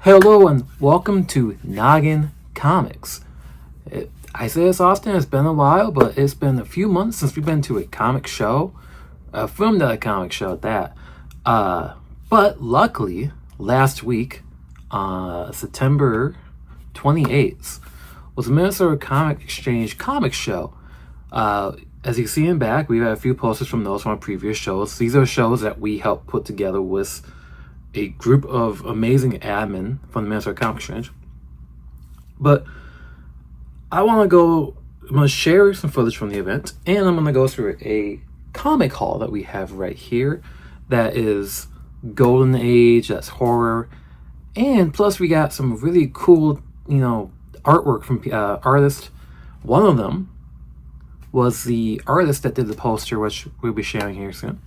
Hello and welcome to Noggin Comics. I say this often, it's been a while, but it's been a few months since we've been to a comic show, filmed at a comic show at that. But luckily, last week, September 28th, was the Minnesota Comic Exchange comic show. As you see in back, we have a few posters from those from our previous shows. These are shows that we helped put together with a group of amazing admin from the Minnesota Comic Exchange. But I'm going to share some footage from the event, and I'm going to go through a comic haul that we have right here that is Golden Age, that's horror, and plus we got some really cool, artwork from artists. One of them was the artist that did the poster, which we'll be sharing here soon.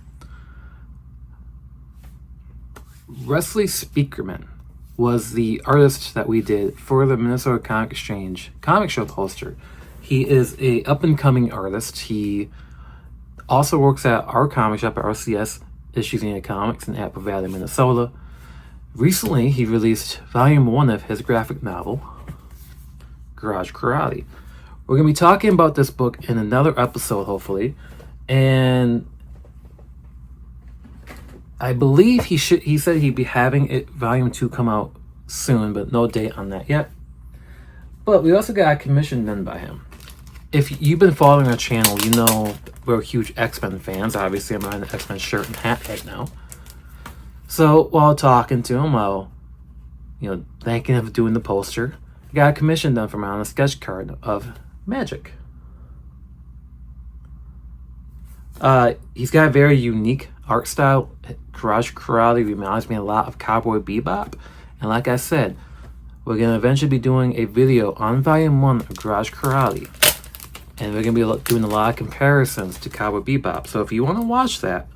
Wesley Speakerman was the artist that we did for the Minnesota Comic Exchange comic show poster. He is a up-and-coming artist. He also works at our comic shop at RCS Issues and Comics in Apple Valley, Minnesota. Recently, he released Volume 1 of his graphic novel, Garage Karate. We're going to be talking about this book in another episode, hopefully, and I believe he said he'd be having Volume 2 come out soon, but no date on that yet. But we also got a commission done by him. If you've been following our channel, you know we're huge X-Men fans. Obviously, I'm wearing an X-Men shirt and hat right now. So while talking to him, thanking him for doing the poster, I got a commission done from him on a sketch card of Magic. He's got a very unique art style. Garage Karate reminds me a lot of Cowboy Bebop. And like I said, we're going to eventually be doing a video on Volume 1 of Garage Karate. And we're going to be doing a lot of comparisons to Cowboy Bebop. So if you want to watch that,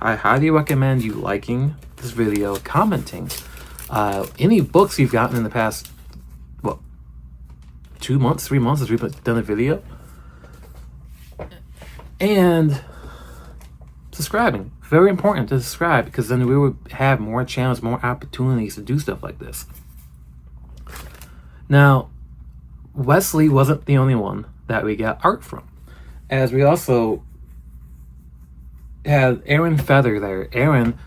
I highly recommend you liking this video commenting any books you've gotten in the past, 2 months, 3 months as we've done a video. And subscribing. Very important to subscribe, because then we would have more channels, more opportunities to do stuff like this. Now, Wesley wasn't the only one that we got art from, as we also had Aaron Feather there. Aaron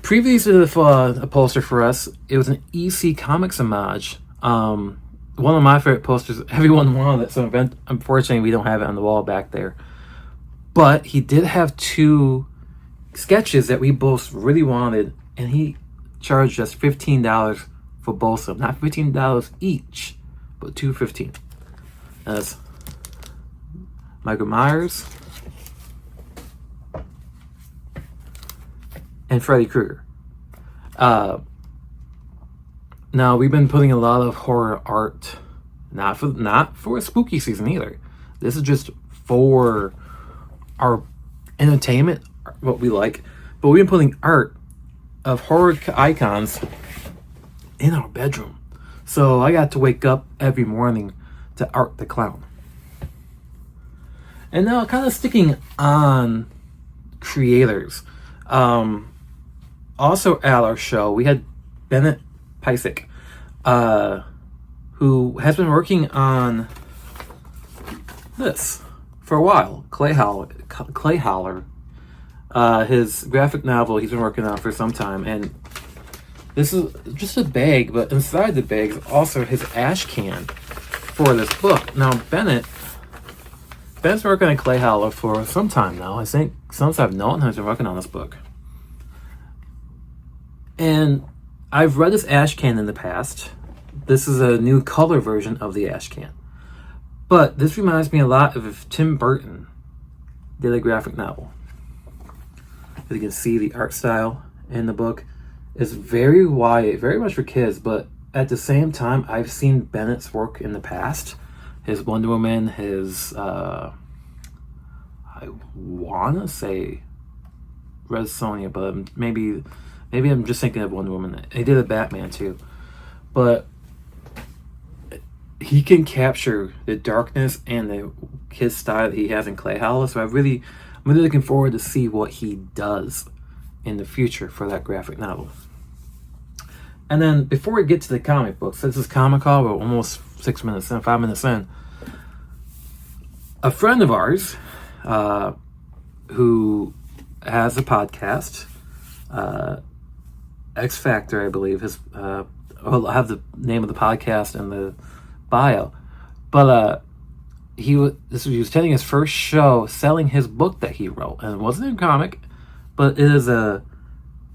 previously did a poster for us. It was an EC Comics homage. One of my favorite posters. Everyone wanted it, so unfortunately we don't have it on the wall back there. But he did have 2 sketches that we both really wanted, and he charged us $15 for both of them. Not $15 each, but $2.15. That's Michael Myers and Freddy Krueger. Now, we've been putting a lot of horror art, not for spooky season either. This is just for our entertainment, what we like. But we've been putting art of horror icons in our bedroom. So I got to wake up every morning to Art the Clown. And now, kind of sticking on creators. Also at our show, we had Bennett Pysick, who has been working on this for a while. Clay Holler. His graphic novel he's been working on for some time. And this is just a bag, but inside the bag is also his ash can for this book. Now, Bennett's been working on Clay Holler for some time now. I think since I've known him, he's been working on this book. And I've read this ash can in the past. This is a new color version of the ash can. But this reminds me a lot of if Tim Burton did a graphic novel. As you can see, the art style in the book is very wide, very much for kids, but at the same time, I've seen Bennett's work in the past. His Wonder Woman, his, I want to say Red Sonja, but maybe I'm just thinking of Wonder Woman. He did a Batman too. But he can capture the darkness and the kid style that he has in Clay Holler. So I'm really looking forward to see what he does in the future for that graphic novel. And then before we get to the comic books, this is Comic Call, we're almost 5 minutes in. A friend of ours who has a podcast, X Factor, I believe. I'll have the name of the podcast in the bio. But he was attending his first show selling his book that he wrote. And it wasn't a comic, but it is a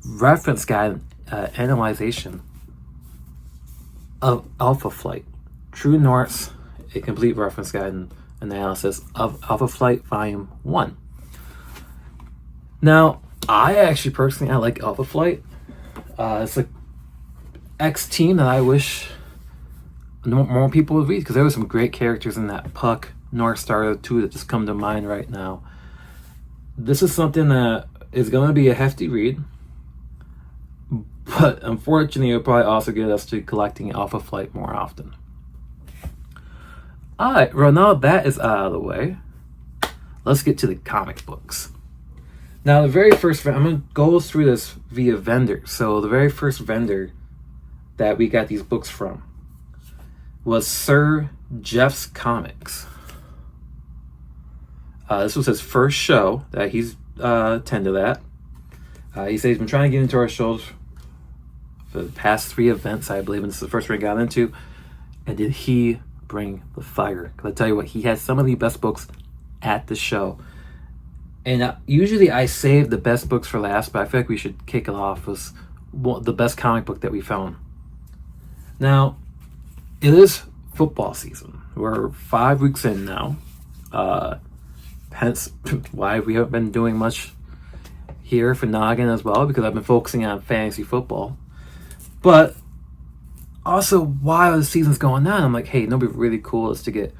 reference guide, analyzation of Alpha Flight. True North's a complete reference guide and analysis of Alpha Flight Volume 1. Now, I like Alpha Flight. It's like X team that I wish more people would read, because there were some great characters in that. Puck, North Star, the 2 that just come to mind right now. This is something that is going to be a hefty read, but unfortunately it'll probably also get us to collecting Alpha Flight more often. Alright, well, now that is out of the way, let's get to the comic books. Now, the very first, I'm going to go through this via vendor. So the very first vendor that we got these books from was Sir Jeff's Comics. This was his first show that he's attended at. He said he's been trying to get into our shows for the past 3 events, I believe, and this is the first one he got into. And did he bring the fire? Because I tell you what, he had some of the best books at the show. And usually I save the best books for last, but I feel like we should kick it off with the best comic book that we found. Now, it is football season. We're 5 weeks in now. Hence why we haven't been doing much here for Noggin as well, because I've been focusing on fantasy football. But also, while the season's going on, I'm like, hey, it'd be really cool is to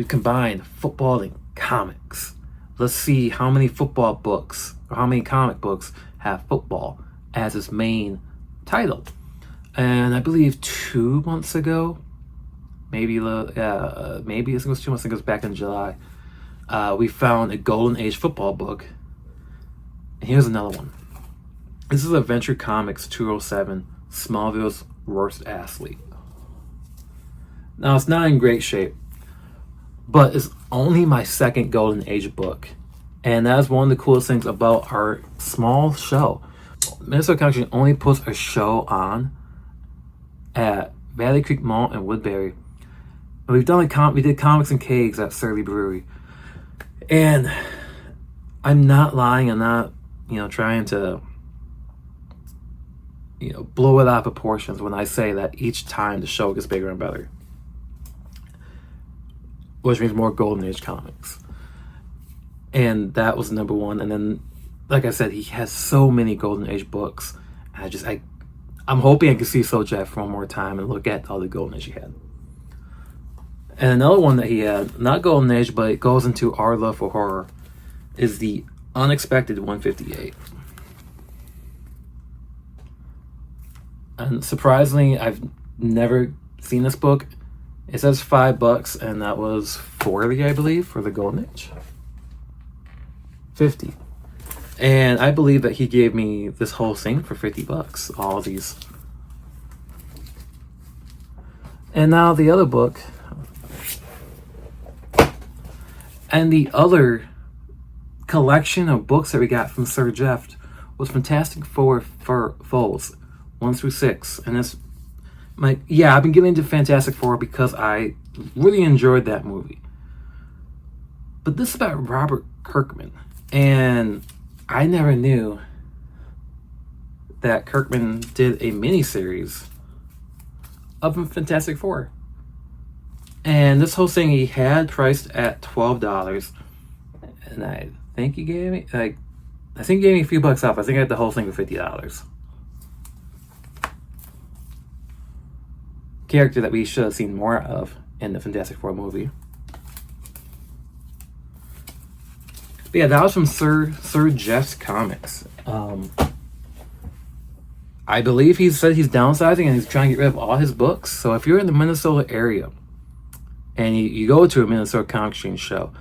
combine football and comics. Let's see how many football books or how many comic books have football as its main title. And I believe 2 months ago, maybe it was 2 months ago, it was back in July, we found a Golden Age football book. And here's another one. This is Adventure Comics 207, Smallville's Worst Athlete. Now, it's not in great shape, but it's only my second Golden Age book. And that's one of the coolest things about our small show. Minnesota Comics only puts a show on at Valley Creek Mall in Woodbury. And we did comics and kegs at Surly Brewery. And I'm not lying, I'm not, trying to blow it out of proportions when I say that each time the show gets bigger and better, which means more Golden Age comics. And that was number one. And then, like I said, he has so many Golden Age books. I'm hoping I can see Soul Jeff one more time and look at all the Golden Age he had. And another one that he had, not Golden Age, but it goes into our love for horror, is the Unexpected 158. And surprisingly, I've never seen this book. It says $5, and that was 40, I believe, for the Golden Age. 50. And I believe that he gave me this whole thing for $50, all of these. And now the other book. And the other collection of books that we got from Sir Jeff was Fantastic Four Foes 1 through 6. And it's I've been getting into Fantastic Four because I really enjoyed that movie. But this is about Robert Kirkman. And I never knew that Kirkman did a miniseries of Fantastic Four. And this whole thing he had priced at $12. And I think he gave me a few bucks off. I think I had the whole thing for $50. Character that we should have seen more of in the Fantastic Four movie. But yeah, that was from Sir Jeff's Comics. I believe he said he's downsizing and he's trying to get rid of all his books. So if you're in the Minnesota area and you go to a Minnesota Comic Exchange show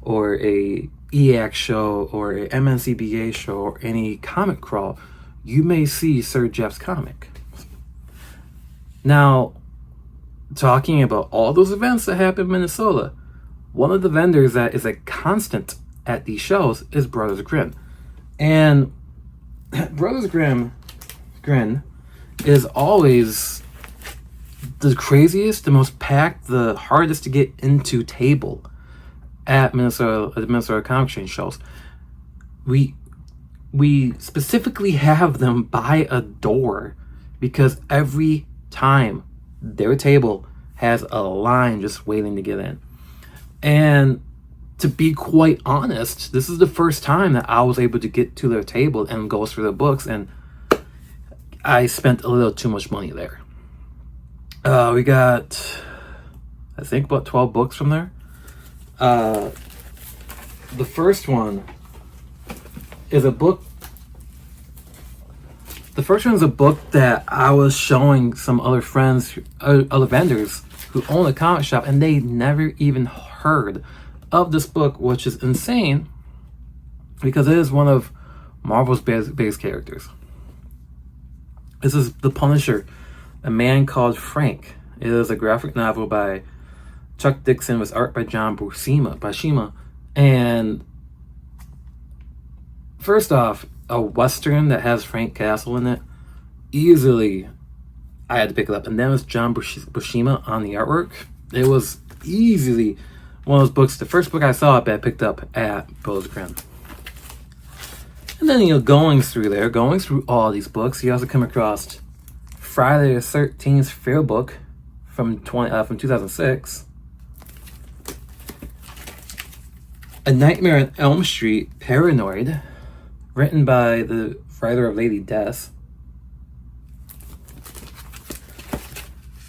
or a EAC show or a MNCBA show or any comic crawl, you may see Sir Jeff's comic. Now, talking about all those events that happen in Minnesota, one of the vendors that is a constant at these shows is Brothers Grimm. And Brothers Grimm is always the craziest, the most packed, the hardest to get into table at the Minnesota Comic Exchange shows. We specifically have them by a door because every time their table has a line just waiting to get in. And to be quite honest, this is the first time that I was able to get to their table and go through the books, and I spent a little too much money there. We got, I think, about 12 books from there. The first one is a book. The first one is a book that I was showing some other friends, other vendors who own a comic shop, and they never even heard of this book, which is insane because it is one of Marvel's biggest characters. This is The Punisher, A Man Called Frank. It is a graphic novel by Chuck Dixon with art by John Buscema. And first off, a Western that has Frank Castle in it, easily I had to pick it up. And then it was John Buscema on the artwork. It was easily one of those books, the first book I saw I picked up at Brothers Grimm. And then, going through all these books, you also come across Friday the 13th Fair Book from 2006. A Nightmare on Elm Street, Paranoid, written by the writer of Lady Death.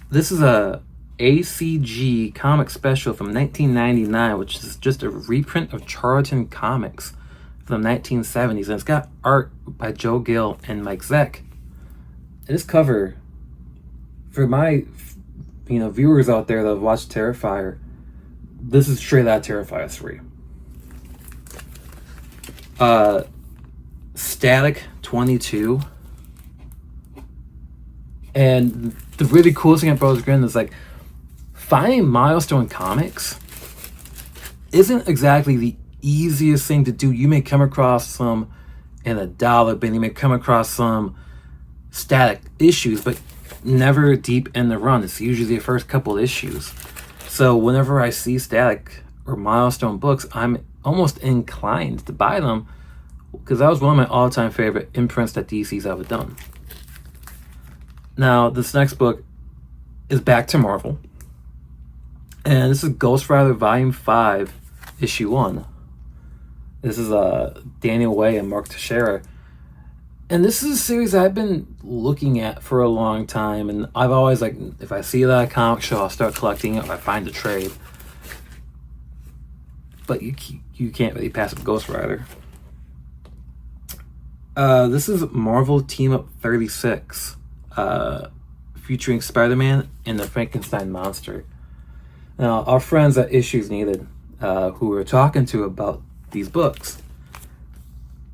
This is a ACG comic special from 1999, which is just a reprint of Charlton Comics. the 1970s, and it's got art by Joe Gill and Mike Zeck. And this cover, for my viewers out there that have watched Terrifier, this is straight out of Terrifier 3. Static 22. And the really cool thing about Brothers Grimm is, like, finding Milestone comics isn't exactly the easiest thing to do. You may come across some in a dollar bin, you may come across some static issues, but never deep in the run. It's usually the first couple issues. So whenever I see static or Milestone books, I'm almost inclined to buy them, because that was one of my all-time favorite imprints that DC's ever done. Now, this next book is back to Marvel, and this is Ghost Rider Volume 5, Issue 1. This is Daniel Way and Mark Teixeira. And this is a series I've been looking at for a long time, and I've always, like, if I see that comic show, I'll start collecting it, or I find a trade. But you can't really pass up Ghost Rider. This is Marvel Team Up 36, featuring Spider-Man and the Frankenstein Monster. Now, our friends at Issues Needed, who we were talking to about these books,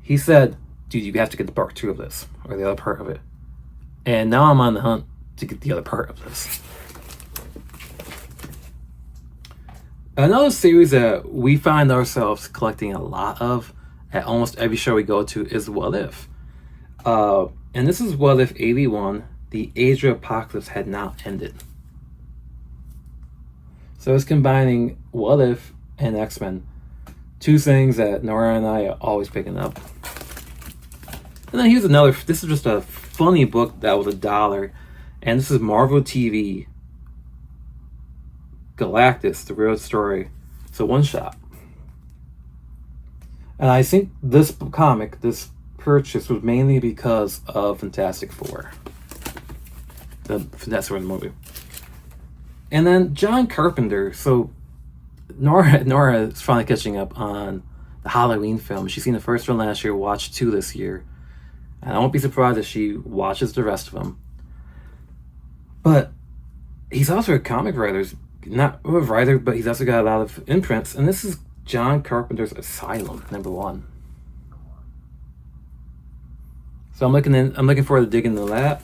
he said, dude, you have to get the part 2 of this, or the other part of it. And now I'm on the hunt to get the other part of this. Another series that we find ourselves collecting a lot of at almost every show we go to is What If. And this is What If 81, The Age of Apocalypse Had Not Ended. So it's combining What If and X-Men. Two things that Nora and I are always picking up. And then here's another, this is just a funny book that was $1. And this is Marvel TV Galactus, The Real Story. It's a one-shot. And I think this comic, this purchase, was mainly because of Fantastic Four. The Fantastic Four movie. And then John Carpenter. So Nora is finally catching up on the Halloween film. She's seen the first one last year, watched 2 this year. And I won't be surprised if she watches the rest of them. But he's also a comic writer. Not a writer, but he's also got a lot of imprints. And this is John Carpenter's Asylum, #1. So I'm looking forward to digging into that.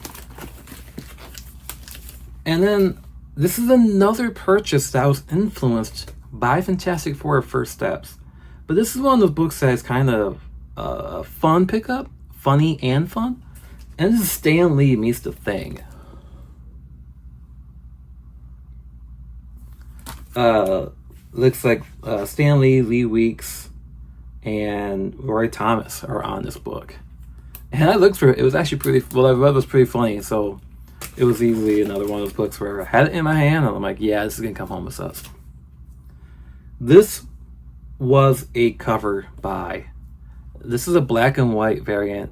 And then this is another purchase that was influenced by Fantastic Four First Steps. But this is one of those books that is kind of a fun pickup, funny and fun. And this is Stan Lee Meets the Thing. Looks like Stan Lee, Lee Weeks, and Roy Thomas are on this book. And I looked for it. It was actually pretty, what I read was pretty funny. So it was easily another one of those books where I had it in my hand and I'm like, yeah, this is going to come home with us. This was a cover by, this is a black and white variant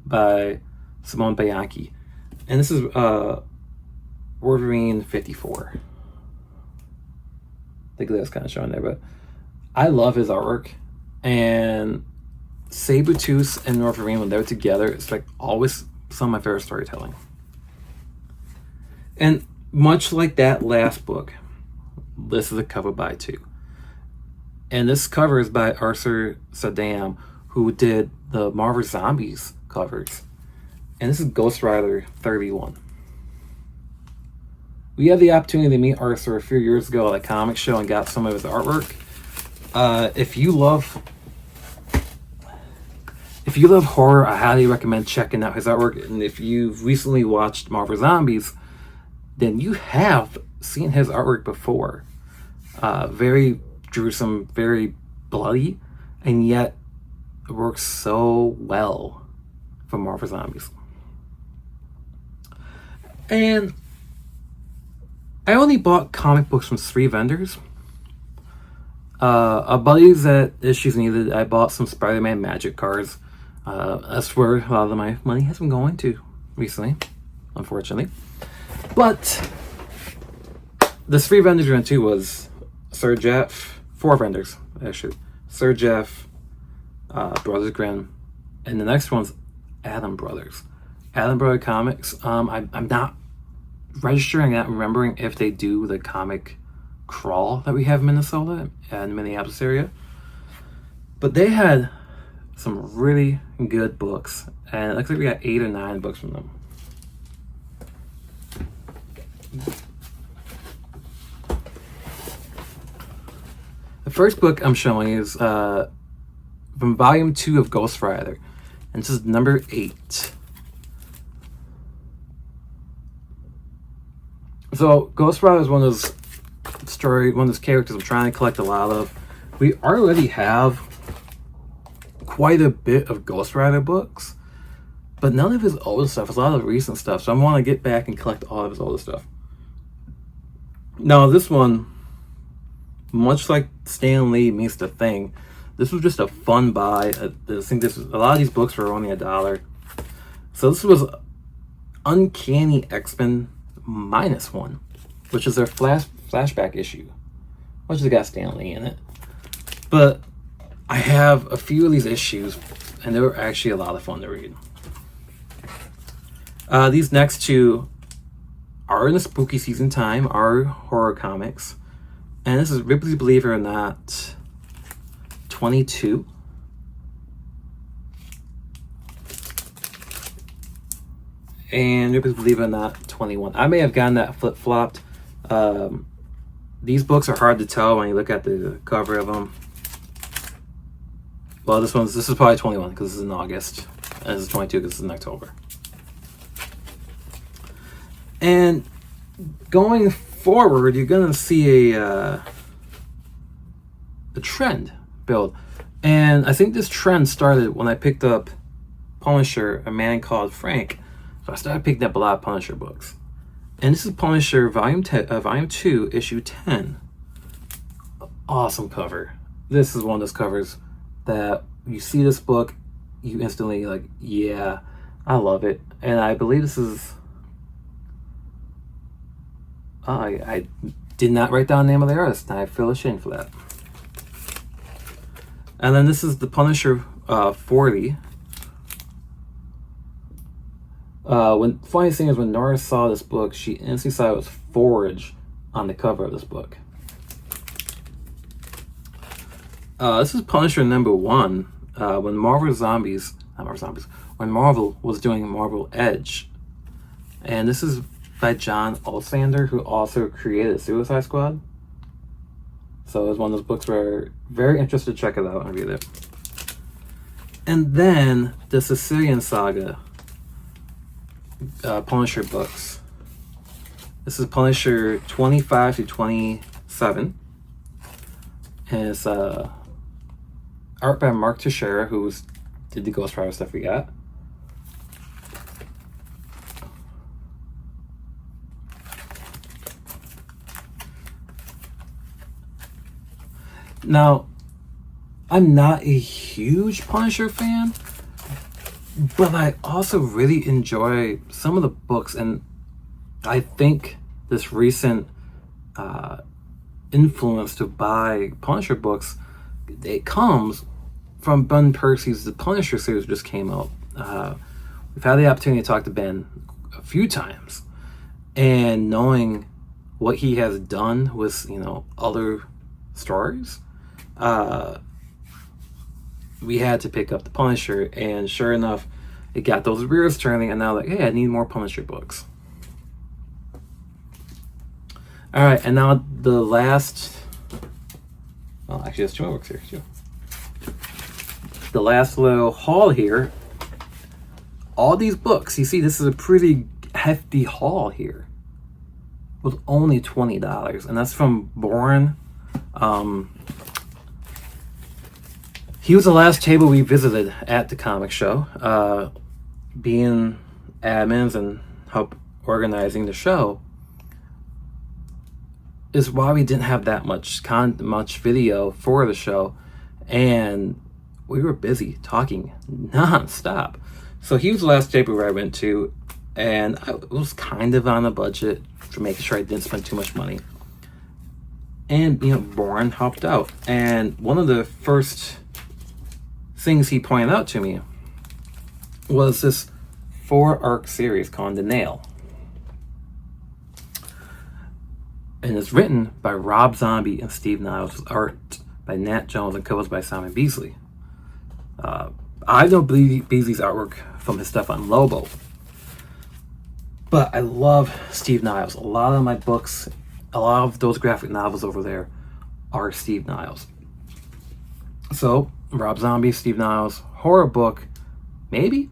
by Simone Bianchi. And this is Wolverine 54. I think that's kind of showing there, but I love his artwork. And Sabretooth and Wolverine, when they're together, it's like always some of my favorite storytelling. And much like that last book, this is a cover by too. And this cover is by Arthur Saddam, who did the Marvel Zombies covers. And this is Ghost Rider 31. We had the opportunity to meet Arthur a few years ago at a comic show and got some of his artwork. If you love horror, I highly recommend checking out his artwork. And if you've recently watched Marvel Zombies, then you have seen his artwork before. Very gruesome, very bloody, and yet it works so well for Marvel Zombies. And I only bought comic books from 3 vendors. A buddy's at Issues Needed, I bought some Spider-Man Magic cards. That's where a lot of my money has been going to recently, unfortunately. But the 3 vendors we went to was Sir Jeff, 4 vendors actually. Sir Jeff, Brothers Grimm, and the next one's Adam Brothers. Adam Brother Comics. I'm not registering, not remembering if they do the comic crawl that we have in Minnesota and Minneapolis area, but they had some really good books, and it looks like we got 8 or 9 books from them. The first book I'm showing is from Volume 2 of Ghost Rider, and this is number 8. So Ghost Rider is one of those characters I'm trying to collect a lot of. We already have quite a bit of Ghost Rider books, but none of his older stuff. It's a lot of recent stuff, so I want to get back and collect all of his older stuff. Now this one, much like Stan Lee Meets the Thing, this was just a fun buy. I think a lot of these books were only $1. So this was Uncanny X-Men -1, which is their flashback issue, which has got Stan Lee in it. But I have a few of these issues, and they were actually a lot of fun to read. These next two are in the spooky season time, are horror comics. And this is Ripley's Believe It or Not 22. And Ripley's Believe It or Not 21. I may have gotten that flip-flopped. These books are hard to tell when you look at the cover of them. Well, this is probably 21 because this is in August. And this is 22 because this is in October. And going forward, you're gonna see a trend build, and I think this trend started when I picked up Punisher, A Man Called Frank. So I started picking up a lot of Punisher books, and this is Punisher Volume 2, Issue 10. Awesome cover. This is one of those covers that you see this book, you instantly like, yeah, I love it. And I believe this is. I did not write down the name of the artist, and I feel ashamed for that. And then this is the Punisher 40. Funny thing is, when Nora saw this book, she instantly saw it was Forge on the cover of this book. This is Punisher #1. When when Marvel was doing Marvel Edge, and this is by John Osander, who also created Suicide Squad. So it was one of those books where very interested to check it out and read it. And then the Sicilian Saga Punisher books. This is Punisher 25 to 27. And it's art by Mark Teixeira, who did the Ghost Rider stuff we got. Now, I'm not a huge Punisher fan, but I also really enjoy some of the books, and I think this recent influence to buy Punisher books, it comes from Ben Percy's The Punisher series just came out. We've had the opportunity to talk to Ben a few times, and knowing what he has done with, other stories, we had to pick up the Punisher, and sure enough, it got those wheels turning, and now like, hey, I need more Punisher books. All right, and now the last. Well, actually, there's 2 more books here too. The last little haul here. All these books, you see, this is a pretty hefty haul here. With only $20, and that's from Bourne. He was the last table we visited at the comic show. Being admins and help organizing the show is why we didn't have that much video for the show, and we were busy talking non-stop. So he was the last table where I went to, and I was kind of on a budget for making sure I didn't spend too much money. And Bourne helped out, and one of the first things he pointed out to me was this 4-arc series called The Nail. And it's written by Rob Zombie and Steve Niles, with art by Nat Jones and covers by Simon Beasley. I know Beasley's artwork from his stuff on Lobo, but I love Steve Niles. A lot of my books, a lot of those graphic novels over there are Steve Niles. So, Rob Zombie, Steve Niles, horror book, maybe?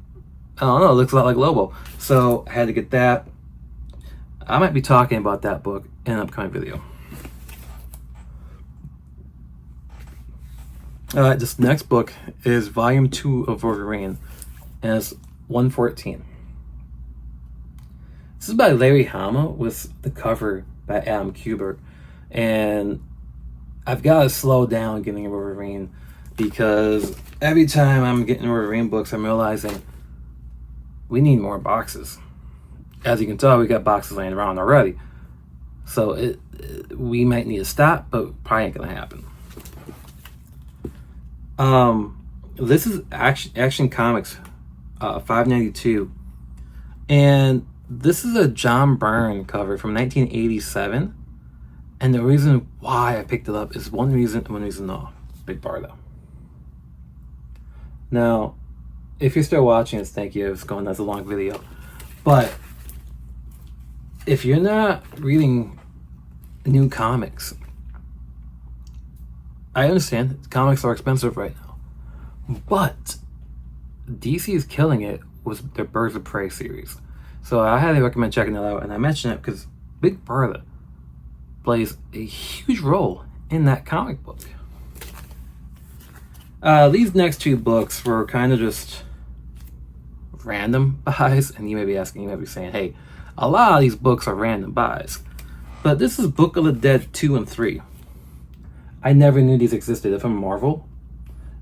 I don't know, it looks a lot like Lobo. So, I had to get that. I might be talking about that book in an upcoming video. Alright, this next book is Volume 2 of Wolverine, and it's 114. This is by Larry Hama with the cover by Adam Kubert, and I've got to slow down getting Wolverine because every time I'm getting Wolverine books, I'm realizing we need more boxes. As you can tell, we got boxes laying around already. So we might need to stop, but probably ain't gonna happen. This is Action Comics 592, and this is a John Byrne cover from 1987. And the reason why I picked it up is one reason no. Big Barda. Now, if you're still watching this, thank you. It's going, that's a long video. But if you're not reading new comics, I understand comics are expensive right now. But DC is killing it with their Birds of Prey series. So I highly recommend checking that out. And I mention it because Big Barda plays a huge role in that comic book. These next two books were kind of just random buys, and you may be asking, you may be saying, hey, a lot of these books are random buys. But this is Book of the Dead 2 and 3. I never knew these existed. They're from Marvel.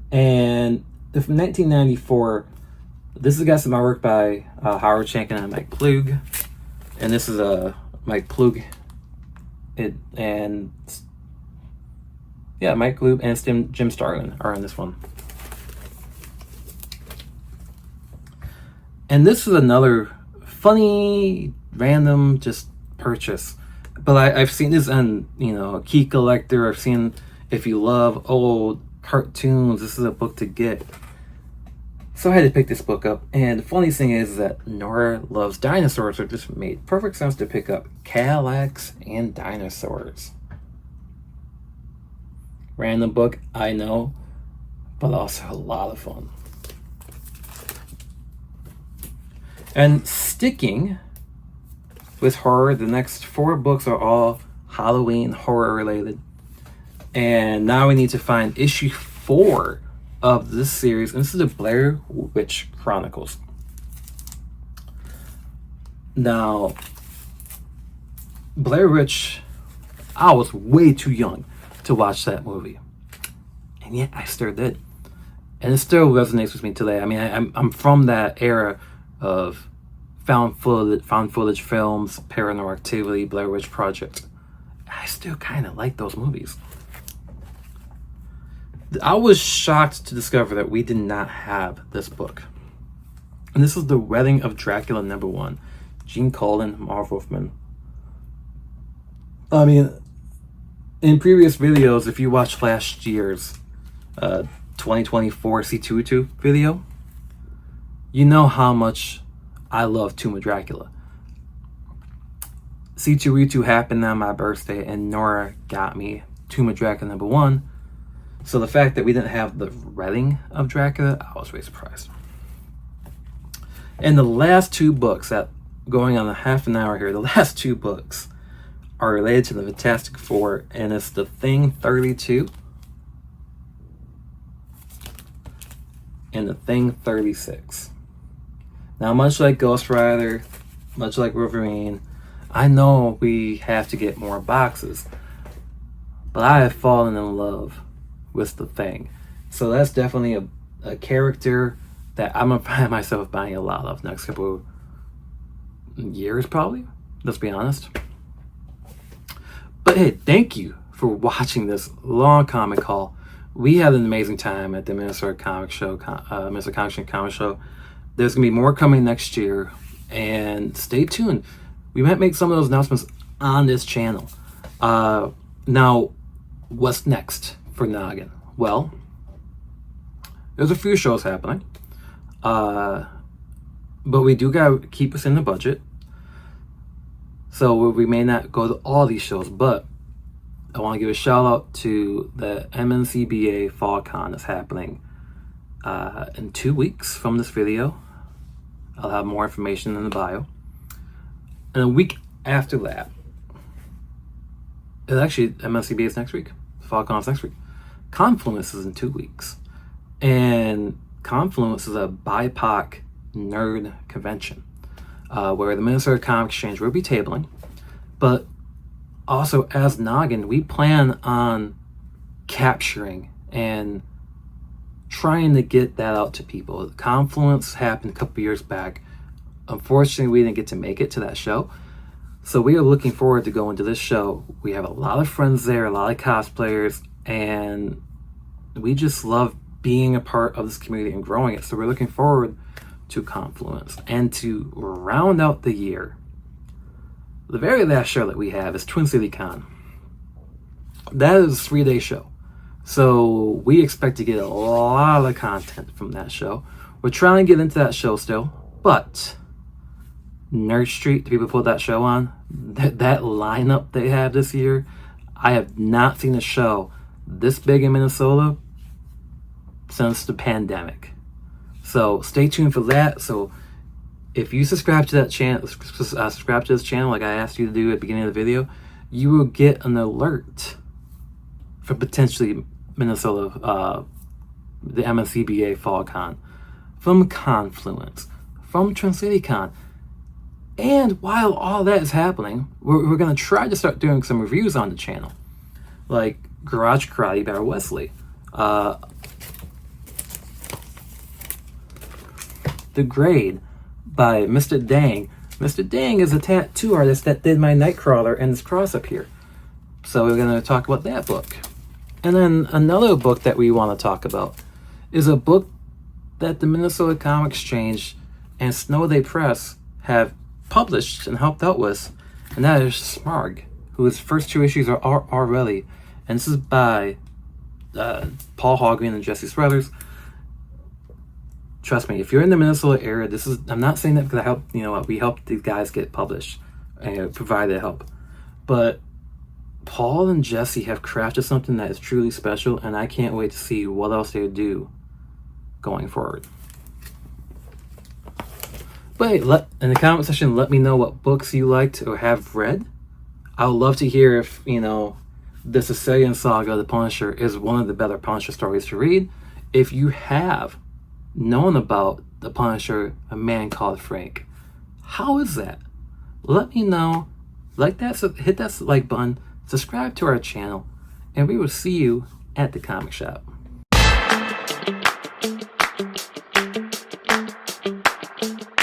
And they're from 1994. This has got some artwork by Howard Shankin and Mike Klug. And this is Mike Klug. Mike Klug and Jim Starlin are in this one. And this is another funny, random, just purchase. But I've seen this on, Key Collector. I've seen, if you love old cartoons, this is a book to get. So I had to pick this book up. And the funny thing is that Nora loves dinosaurs, so it just made perfect sense to pick up Cadillacs and Dinosaurs. Random book, I know, but also a lot of fun. And sticking with horror, the next 4 books are all Halloween horror related. And now we need to find issue 4 of this series. And this is the Blair Witch Chronicles. Now, Blair Witch, I was way too young to watch that movie. And yet I still did. And it still resonates with me today. I mean, I'm from that era of found footage films, Paranormal Activity, Blair Witch Project. I still kind of like those movies. I was shocked to discover that we did not have this book. And this is The Wedding of Dracula #1. Gene Colan, Marv Wolfman. I mean, in previous videos, if you watched last year's 2024 C2E2 video, you know how much I love Tomb of Dracula. C2E2 happened on my birthday, and Nora got me Tomb of Dracula #1. So the fact that we didn't have The Wedding of Dracula, I was really surprised. And the last 2 books, that going on a half an hour here, the last 2 books are related to the Fantastic Four, and it's The Thing 32 and The Thing 36. Now, much like Ghost Rider, much like Wolverine, I know we have to get more boxes, but I have fallen in love with The Thing. So that's definitely a character that I'm going to find myself buying a lot of next couple of years, probably. Let's be honest. But hey, thank you for watching this long comic haul we had an amazing time at the Minnesota Comic Show, Minnesota Comic Show. There's gonna be more coming next year, and stay tuned. We might make some of those announcements on this channel. Now, what's next for Noggin? Well, there's a few shows happening, but we do gotta keep us in the budget. So we may not go to all these shows, but I want to give a shout out to the MNCBA Fallcon that's happening in 2 weeks from this video. I'll have more information in the bio. And a week after that, it's actually MNCBA is next week. Fallcon is next week. Confluence is in 2 weeks. And Confluence is a BIPOC nerd convention where the Minnesota Comic Exchange will be tabling. But also, as Noggin, we plan on capturing and trying to get that out to people. Confluence happened a couple years back. Unfortunately, we didn't get to make it to that show. So we are looking forward to going to this show. We have a lot of friends there, a lot of cosplayers, and we just love being a part of this community and growing it. So we're looking forward to Confluence. And to round out the year, the very last show that we have is Twin City Con. That is a 3-day show. So we expect to get a lot of content from that show. We're trying to get into that show still, but Nerd Street, the people put that show on, that lineup they have this year, I have not seen a show this big in Minnesota since the pandemic. So stay tuned for that. So if you subscribe to that channel, subscribe to this channel like I asked you to do at the beginning of the video, you will get an alert for potentially Minnesota, the MNCBA Fallcon, from Confluence, from Twin City Con. And while all that is happening, we're going to try to start doing some reviews on the channel, like Garage Karate by Wesley, The Grade by Mr. Dang. Mr. Dang is a tattoo artist that did my Nightcrawler and this cross up here. So we're going to talk about that book. And then another book that we want to talk about is a book that the Minnesota Comic Exchange and Snow Day Press have published and helped out with, and that is Smarg, whose first 2 issues are already. And this is by Paul Hogren and Jesse Sweathers. Trust me, if you're in the Minnesota area, this is, I'm not saying that because I help, we help these guys get published and provide that help. But Paul and Jesse have crafted something that is truly special, and I can't wait to see what else they do going forward. But hey, in the comment section, let me know what books you liked or have read. I would love to hear if, the Sicilian Saga, The Punisher, is one of the better Punisher stories to read. If you have known about The Punisher, A Man Called Frank, how is that? Let me know. Like that, so hit that like button, subscribe to our channel, and we will see you at the comic shop.